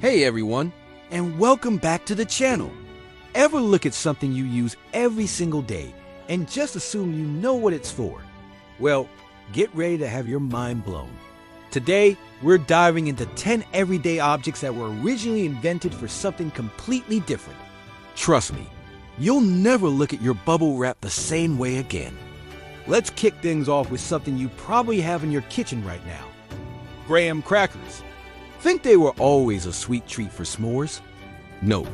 Hey everyone, and welcome back to the channel. Ever look at something you use every single day and just assume you know what it's for? Well, get ready to have your mind blown. Today, we're diving into 10 everyday objects that were originally invented for something completely different. Trust me, you'll never look at your bubble wrap the same way again. Let's kick things off with something you probably have in your kitchen right now. Graham crackers. Think they were always a sweet treat for s'mores? No.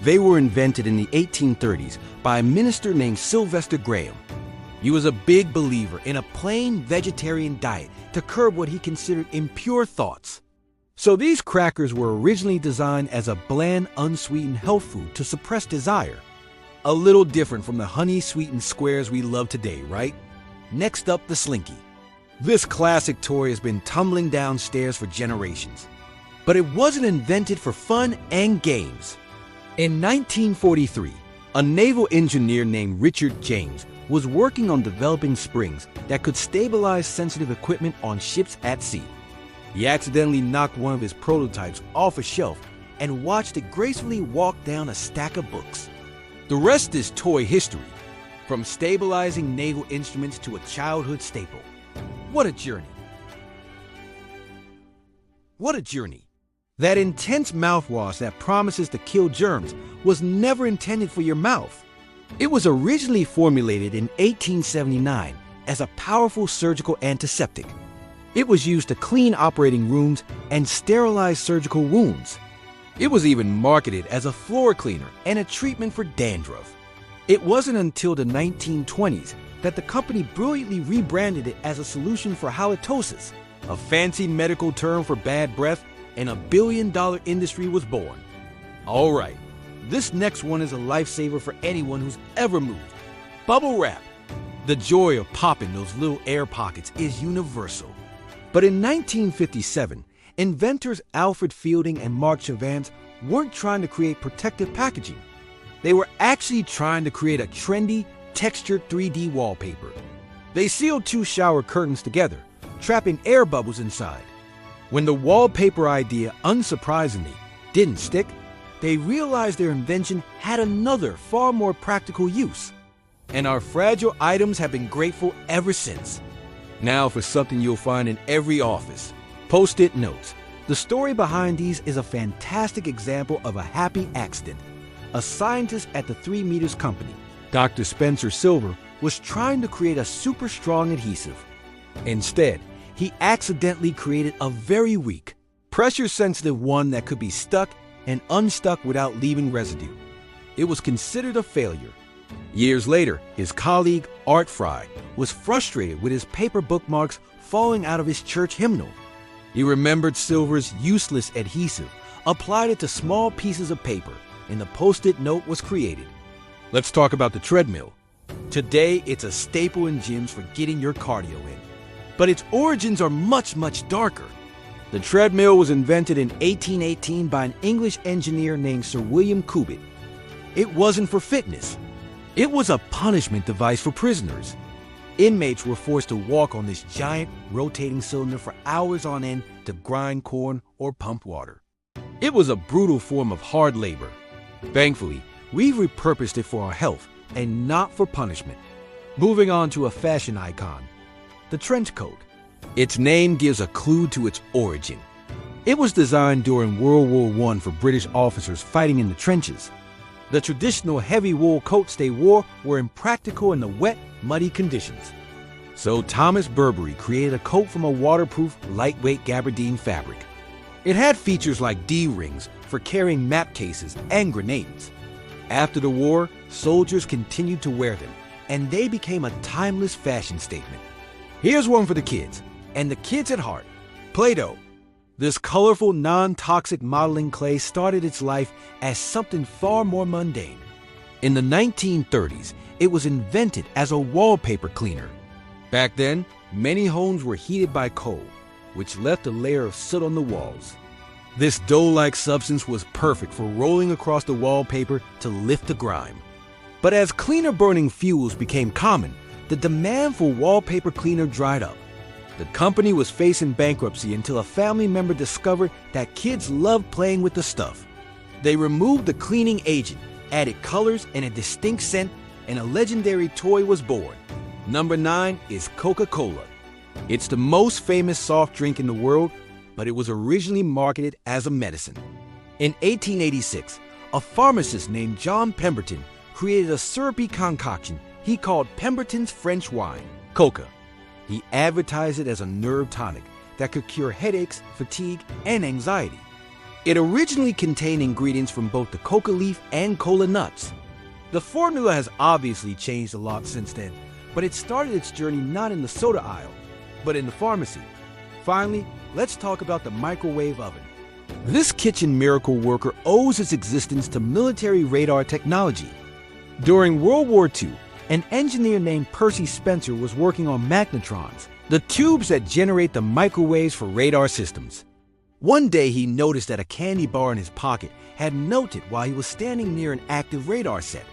They were invented in the 1830s by a minister named Sylvester Graham. He was a big believer in a plain vegetarian diet to curb what he considered impure thoughts. So these crackers were originally designed as a bland, unsweetened health food to suppress desire. A little different from the honey-sweetened squares we love today, right? Next up, the Slinky. This classic toy has been tumbling downstairs for generations. But it wasn't invented for fun and games. In 1943, a naval engineer named Richard James was working on developing springs that could stabilize sensitive equipment on ships at sea. He accidentally knocked one of his prototypes off a shelf and watched it gracefully walk down a stack of books. The rest is toy history, from stabilizing naval instruments to a childhood staple. What a journey. What a journey. That intense mouthwash that promises to kill germs was never intended for your mouth. It was originally formulated in 1879 as a powerful surgical antiseptic. It was used to clean operating rooms and sterilize surgical wounds. It was even marketed as a floor cleaner and a treatment for dandruff. It wasn't until the 1920s that the company brilliantly rebranded it as a solution for halitosis, a fancy medical term for bad breath, and a billion-dollar industry was born. All right, this next one is a lifesaver for anyone who's ever moved. Bubble wrap. The joy of popping those little air pockets is universal. But in 1957, inventors Alfred Fielding and Mark Chavans weren't trying to create protective packaging. They were actually trying to create a trendy, textured 3D wallpaper. They sealed two shower curtains together, trapping air bubbles inside. When the wallpaper idea, unsurprisingly, didn't stick, they realized their invention had another, far more practical use. And our fragile items have been grateful ever since. Now for something you'll find in every office. Post-it notes. The story behind these is a fantastic example of a happy accident. A scientist at the 3 Meters Company, Dr. Spencer Silver, was trying to create a super strong adhesive. Instead, he accidentally created a very weak, pressure-sensitive one that could be stuck and unstuck without leaving residue. It was considered a failure. Years later, his colleague, Art Fry, was frustrated with his paper bookmarks falling out of his church hymnal. He remembered Silver's useless adhesive, applied it to small pieces of paper, and the post-it note was created. Let's talk about the treadmill. Today, it's a staple in gyms for getting your cardio in. But its origins are much, much darker. The treadmill was invented in 1818 by an English engineer named Sir William Cubitt. It wasn't for fitness. It was a punishment device for prisoners. Inmates were forced to walk on this giant, rotating cylinder for hours on end to grind corn or pump water. It was a brutal form of hard labor. Thankfully, we've repurposed it for our health and not for punishment. Moving on to a fashion icon, the trench coat. Its name gives a clue to its origin. It was designed during World War I for British officers fighting in the trenches. The traditional heavy wool coats they wore were impractical in the wet, muddy conditions. So Thomas Burberry created a coat from a waterproof, lightweight gabardine fabric. It had features like D-rings for carrying map cases and grenades. After the war, soldiers continued to wear them, and they became a timeless fashion statement. Here's one for the kids, and the kids at heart: Play-Doh. This colorful, non-toxic modeling clay started its life as something far more mundane. In the 1930s, it was invented as a wallpaper cleaner. Back then, many homes were heated by coal, which left a layer of soot on the walls. This dough-like substance was perfect for rolling across the wallpaper to lift the grime. But as cleaner-burning fuels became common, the demand for wallpaper cleaner dried up. The company was facing bankruptcy until a family member discovered that kids loved playing with the stuff. They removed the cleaning agent, added colors and a distinct scent, and a legendary toy was born. Number 9 is Coca-Cola. It's the most famous soft drink in the world, but it was originally marketed as a medicine. In 1886, a pharmacist named John Pemberton created a syrupy concoction he called Pemberton's French wine, Coca. He advertised it as a nerve tonic that could cure headaches, fatigue, and anxiety. It originally contained ingredients from both the coca leaf and cola nuts. The formula has obviously changed a lot since then, but it started its journey not in the soda aisle, but in the pharmacy. Finally, let's talk about the microwave oven. This kitchen miracle worker owes its existence to military radar technology. During World War II, an engineer named Percy Spencer was working on magnetrons, the tubes that generate the microwaves for radar systems. One day he noticed that a candy bar in his pocket had melted while he was standing near an active radar set.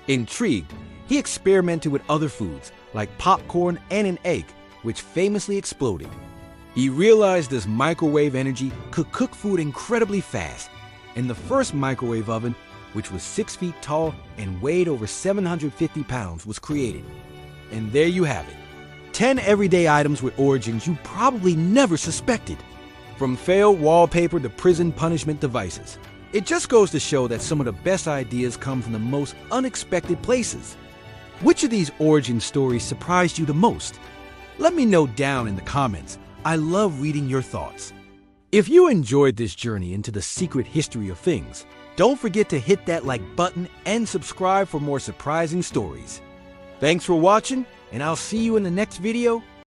Intrigued, he experimented with other foods like popcorn and an egg, which famously exploded. He realized this microwave energy could cook food incredibly fast, and the first microwave oven, which was 6 feet tall and weighed over 750 pounds, was created. And there you have it. 10 everyday items with origins you probably never suspected. From failed wallpaper to prison punishment devices. It just goes to show that some of the best ideas come from the most unexpected places. Which of these origin stories surprised you the most? Let me know down in the comments. I love reading your thoughts. If you enjoyed this journey into the secret history of things, don't forget to hit that like button and subscribe for more surprising stories. Thanks for watching, and I'll see you in the next video.